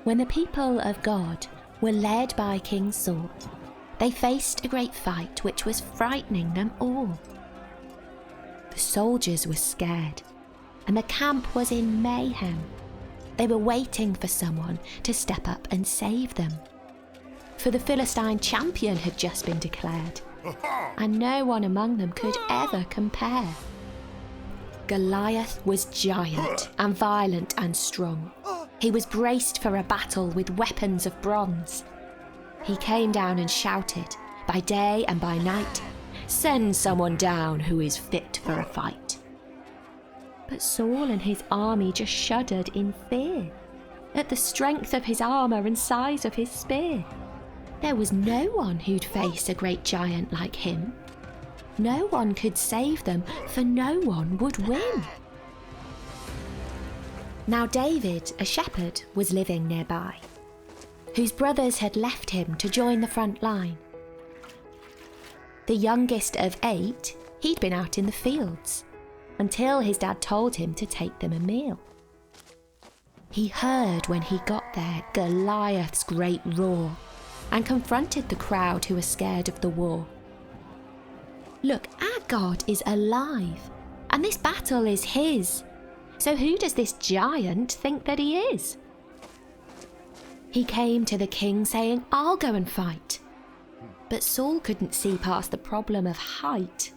When the people of God were led by King Saul, they faced a great fight which was frightening them all. The soldiers were scared, and the camp was in mayhem. They were waiting for someone to step up and save them. For the Philistine champion had just been declared, and no one among them could ever compare. Goliath was giant and violent and strong. He was braced for a battle with weapons of bronze. He came down and shouted, by day and by night, "Send someone down who is fit for a fight." But Saul and his army just shuddered in fear at the strength of his armour and size of his spear. There was no one who'd face a great giant like him. No one could save them, for no one would win. Now David, a shepherd, was living nearby, whose brothers had left him to join the front line. The youngest of 8, he'd been out in the fields, until his dad told him to take them a meal. He heard when he got there Goliath's great roar, and confronted the crowd who were scared of the war. "Look, our God is alive, and this battle is his. So who does this giant think that he is?" He came to the king saying, "I'll go and fight." But Saul couldn't see past the problem of height.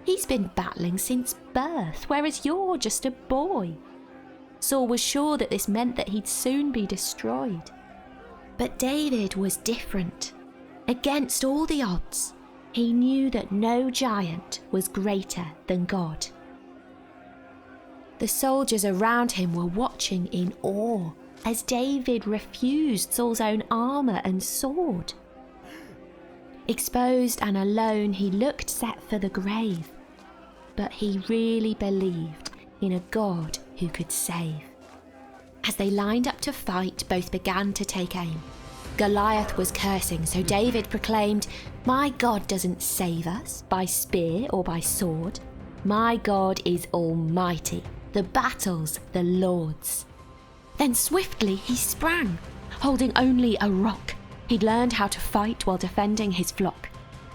"He's been battling since birth, whereas you're just a boy." Saul was sure that this meant that he'd soon be destroyed. But David was different. Against all the odds, he knew that no giant was greater than God. The soldiers around him were watching in awe as David refused Saul's own armour and sword. Exposed and alone, he looked set for the grave, but he really believed in a God who could save. As they lined up to fight, both began to take aim. Goliath was cursing, so David proclaimed, "My God doesn't save us by spear or by sword. My God is almighty. The battle's the Lord's." Then swiftly he sprang, holding only a rock. He'd learned how to fight while defending his flock.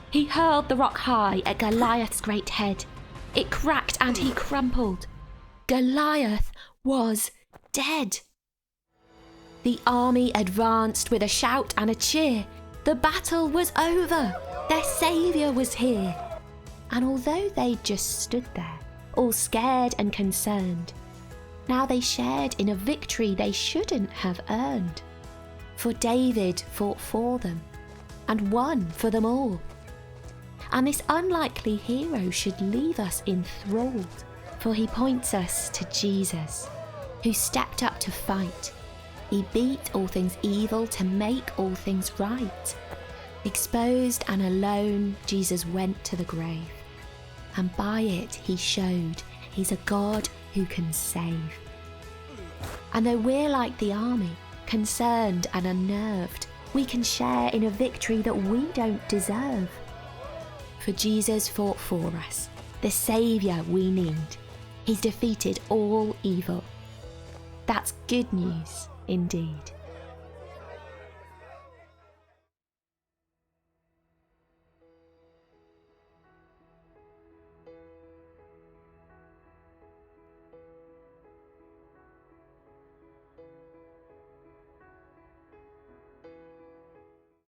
He hurled the rock high at Goliath's great head. It cracked and he crumpled. Goliath was dead. The army advanced with a shout and a cheer. The battle was over. Their saviour was here. And although they'd just stood there, all scared and concerned, now they shared in a victory they shouldn't have earned. For David fought for them and won for them all. And this unlikely hero should leave us enthralled, for he points us to Jesus, who stepped up to fight. He beat all things evil to make all things right. Exposed and alone, Jesus went to the grave, and by it he showed he's a God who can save. And though we're like the army, concerned and unnerved, we can share in a victory that we don't deserve. For Jesus fought for us, the Saviour we need. He's defeated all evil. That's good news indeed.